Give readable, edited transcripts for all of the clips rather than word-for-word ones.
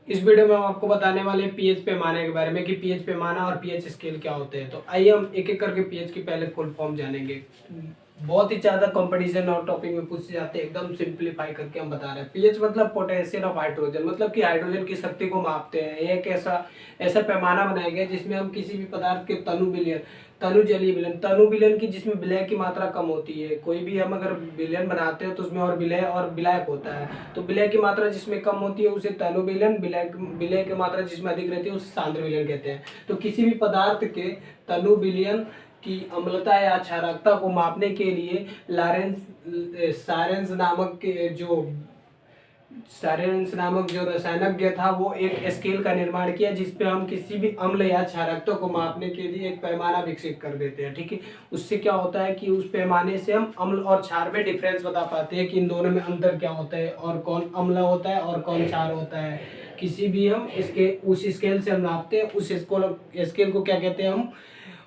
इस वीडियो में हम आपको बताने वाले हैं पीएच पैमाने के बारे में कि पीएच पैमाना और पीएच स्केल क्या होते हैं। तो आइए हम एक एक करके पीएच की पहले फुल फॉर्म जानेंगे। बहुत ही ज़्यादा कंपटीशन और टॉपिक में पूछे जाते हैं, एकदम सिंप्लीफाई करके हम बता रहे हैं। पीएच मतलब पोटेंशियल ऑफ हाइड्रोजन, मतलब कि हाइड्रोजन की शक्ति को मापते हैं। ये एक ऐसा ऐसा पैमाना बनाया गया जिसमें हम किसी भी पदार्थ के तनु जलीय विलयन, तनु विलयन की जिसमें विलय की मात्रा कम होती है। कोई भी हम अगर विलयन बनाते हैं तो उसमें और विलय और विलायक होता है। तो विलय की मात्रा जिसमें कम होती है उसे तनु विलयन, विलय की मात्रा जिसमें अधिक रहती है उसे सांद्र विलयन कहते हैं। तो किसी भी पदार्थ के तनु विलयन की अम्लता या क्षारकता को मापने के लिए सारेंस नामक जो रसायनज्ञ था वो एक स्केल का निर्माण किया जिसपे हम किसी भी अम्ल या क्षारकता को मापने के लिए एक पैमाना विकसित कर देते हैं। ठीक है, उससे क्या होता है कि उस पैमाने से हम अम्ल और क्षार में डिफरेंस बता पाते हैं कि इन दोनों में अंतर क्या होता है और कौन अम्ल होता है और कौन क्षार होता है। किसी भी हम इसके उस स्केल से हम नापते हैं, उस स्केल को क्या कहते हैं हम,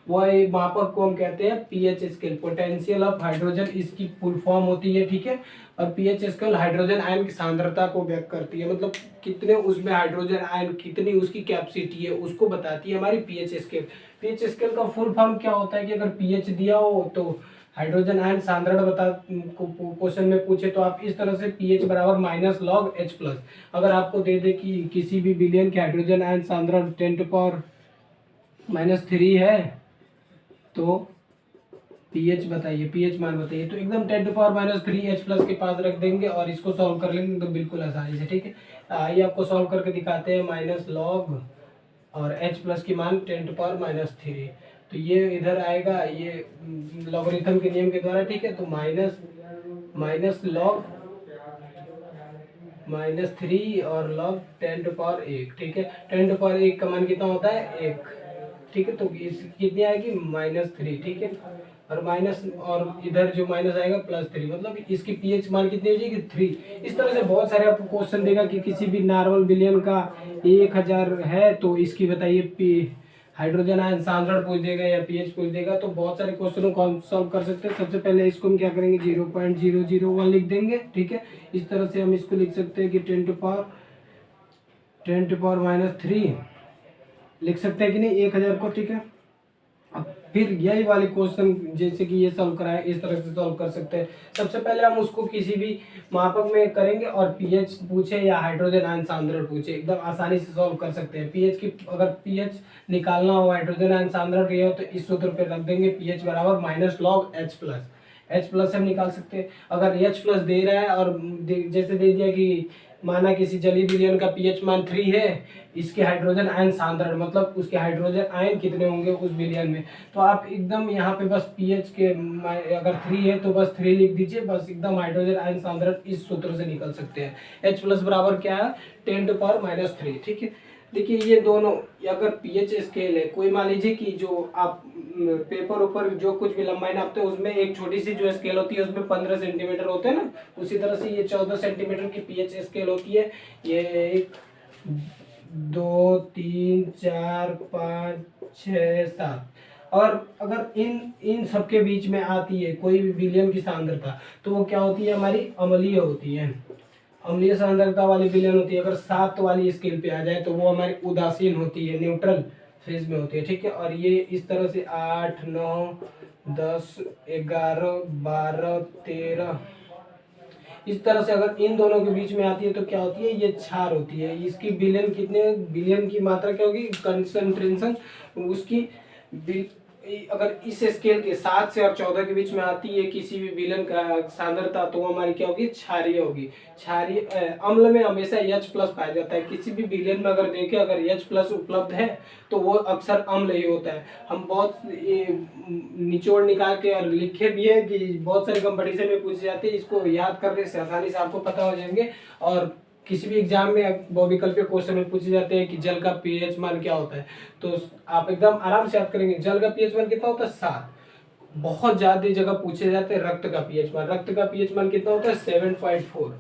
वह मापक को हम कहते हैं pH scale, potential of hydrogen इसकी फुल फॉर्म होती है। ठीक है, और पीएच स्केल हाइड्रोजन आयन की सांद्रता को व्यक्त करती है, मतलब कितने उसमें हाइड्रोजन आयन, कितनी उसकी कैपेसिटी है उसको बताती है हमारी पीएच स्केल। पीएच स्केल का फुल फॉर्म क्या होता है कि अगर पीएच दिया हो तो हाइड्रोजन आयन सांद्रण बता, क्वेश्चन में पूछे तो आप इस तरह से पीएच बराबर माइनस लॉग एच प्लस। अगर आपको दे दे कि किसी भी विलयन के हाइड्रोजन आयन सांद्रण 10⁻³ है तो पीएच बताइए, पीएच मान बताइए। तो एकदम 10⁻³ एच प्लस के पास रख देंगे और इसको सॉल्व कर लेंगे तो बिल्कुल आसानी से। ठीक है, आइए आपको सॉल्व करके दिखाते हैं। माइनस लॉग और एच प्लस की मान 10⁻³ तो ये इधर आएगा, ये लॉगरिथम के नियम के द्वारा। ठीक है, तो माइनस लॉग -3 और लॉग 10⁻⁴। ठीक है, 10⁻⁴ का मान कितना होता है 1। ठीक है, तो इस कितनी आएगी -3। ठीक है, और माइनस और इधर जो माइनस आएगा +3, मतलब इसकी पीएच मान कितनी हो जाएगी 3। इस तरह से बहुत सारे आपको क्वेश्चन देगा कि किसी भी नॉर्मल विलयन का 1000 है तो इसकी बताइए हाइड्रोजन आयन सांद्रण पूछ देगा या पीएच पूछ देगा। तो बहुत सारे क्वेश्चनों को हम सॉल्व कर सकते हैं। सबसे पहले इसको हम क्या करेंगे 0.001 लिख देंगे। ठीक है, इस तरह से हम इसको लिख सकते हैं कि 10⁻³ लिख सकते हैं कि नहीं 1000 को। ठीक है, अब फिर यही वाले क्वेश्चन जैसे कि ये सॉल्व कराए इस तरह से सॉल्व कर सकते हैं। सबसे पहले हम उसको किसी भी मापक में करेंगे और पीएच पूछे या हाइड्रोजन आयन सांद्रण पूछे एकदम आसानी से सॉल्व कर सकते हैं। पीएच की अगर पीएच निकालना हो, हाइड्रोजन आयन सांद्रण दिया हो तो इस सूत्र पे रख देंगे पीएच बराबर minus log H plus. H plus हम निकाल सकते हैं। अगर एच प्लस दे रहा है और जैसे दे दिया कि माना किसी जलीय विलयन का पीएच मान 3 है, इसके हाइड्रोजन आयन सांद्रण मतलब उसके हाइड्रोजन आयन कितने होंगे उस विलयन में, तो आप एकदम यहाँ पे बस पीएच के अगर 3 है तो बस 3 लिख दीजिए, बस एकदम हाइड्रोजन आयन सांद्रण इस सूत्र से निकल सकते हैं। एच प्लस बराबर क्या है 10⁻³ ठीक है। देखिए ये दोनों अगर पीएच स्केल है, कोई मान लीजिए कि जो आप पेपर ऊपर जो कुछ भी लंबाई नापते हैं उसमें एक छोटी सी जो स्केल होती है उसमें 15 सेंटीमीटर होते हैं ना, उसी तरह से ये 14 सेंटीमीटर की पीएच स्केल होती है। ये 1 2 3 4 5 6 7 और अगर इन सबके बीच में आती है कोई भी विलयन की सांद्रता तो वो क्या होती है हमारी अम्लीय होती है। अम्लीय सांद्रता वाली विलयन होती है। अगर 7 वाली स्केल पे आ जाए तो वो हमारी उदासीन होती है, न्यूट्रल फेज में होती है। ठीक है, और ये इस तरह से 8 9 10 11 12 13 इस तरह से अगर इन दोनों के बीच में आती है तो क्या होती है ये क्षार होती है। इसकी विलयन कितने विलयन की मात्रा क्या होगी कंसंट्रेशन उसकी अगर इस स्केल के 7 से और 14 के बीच में आती है किसी भी विलयन का सांद्रता तो वो हमारी क्या होगी क्षारीय होगी। क्षारीय अम्ल में हमेशा H प्लस पाया जाता है। किसी भी विलयन में अगर देखें अगर H प्लस उपलब्ध है तो वो अक्सर अम्ल ही होता है। हम बहुत निचोड़ निकाल के और लिखे भी है कि बहुत सारे कंपटीशन में पूछे जाते हैं, इसको याद करने से आसानी से आपको पता हो जाएंगे। और किसी भी एग्जाम में बहुविकल्पीय क्वेश्चन में पूछे जाते हैं कि जल का पीएच मान क्या होता है तो आप एकदम आराम से याद करेंगे जल का पीएच मान कितना होता है 7। बहुत ज्यादा जगह पूछे जाते हैं रक्त का पीएच मान, रक्त का पीएच मान कितना होता है 7.4।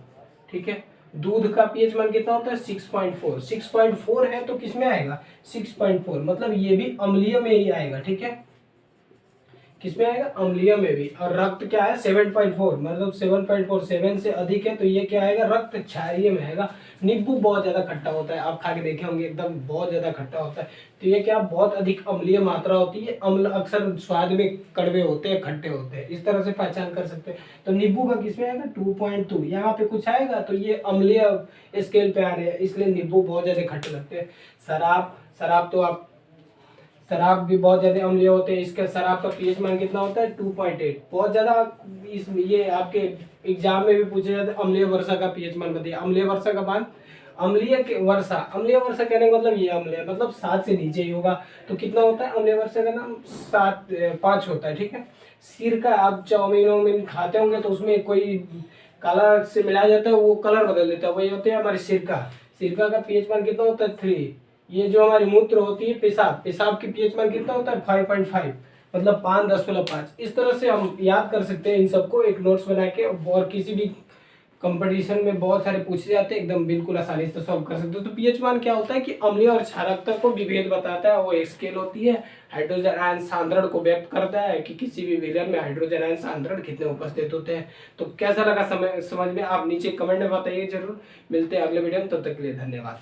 ठीक है, दूध का पीएच मान कितना होता है 6.4। 6.4 है तो किसमें आएगा 6.4, मतलब ये भी अम्लीय में ही आएगा। ठीक है, किसमें आएगा, अम्लीय में भी। और रक्त क्या है 7.4, मतलब 7.4, 7 से अधिक है तो ये क्या आएगा, रक्त क्षारीय में आएगा। नींबू बहुत ज्यादा खट्टा होता है, आप खा के देखे होंगे, एकदम बहुत ज्यादा खट्टा होता है, तो ये क्या बहुत अधिक अम्लीय मात्रा होती है। अम्ल अक्सर स्वाद में कड़वे होते हैं, खट्टे होते हैं, इस तरह से पहचान कर सकते हैं। तो नींबू का किसमें आएगा 2.2, यहाँ पे कुछ आएगा तो ये अम्लीय स्केल पे आ रहे हैं, इसलिए नींबू बहुत ज्यादा खट्टे लगते हैं। शराब, शराब तो आप, शराब भी बहुत ज्यादा अम्लीय होते हैं, इसका शराब का पीएच मान कितना होता है 2.8, बहुत ज्यादा। इस ये आपके एग्जाम में भी पूछे जाते हैं, अम्लीय वर्षा का पीएच मान बताइए। अम्लीय वर्षा का मान, वर्षा, अम्लीय वर्षा कहने का मतलब ये अम्लीय मतलब 7 से नीचे ही होगा, तो कितना होता है अम्लीय वर्षा का नाम 5 होता है, ठीक है। सिरका, आप चाउमीन वाउमीन खाते होंगे तो उसमें कोई काला से मिलाया जाता है, वो कलर बदल देता है, वही होते हैं हमारे सिरका। सिरका का पीएच मान कितना होता है 3। ये जो हमारी मूत्र होती है, पेशाब, पेशाब की पीएच मान कितना होता है 5.5, मतलब 5.5। इस तरह से हम याद कर सकते हैं इन सबको एक नोट्स बना के, और किसी भी कंपटीशन में बहुत सारे पूछे जाते हैं, एकदम बिल्कुल आसानी से सॉल्व कर सकते हो। तो पीएच मान क्या होता है कि अम्लीय और क्षारकता को विभेद बताता है, वो एक स्केल होती है, हाइड्रोजन आयन सांद्रण को व्यक्त करता है कि किसी भी विलयन में हाइड्रोजन आयन सांद्रण कितने उपस्थित होते हैं। तो कैसा लगा समझ में, आप नीचे कमेंट में बताइए जरूर। मिलते हैं अगले वीडियो में, तब तक के लिए धन्यवाद।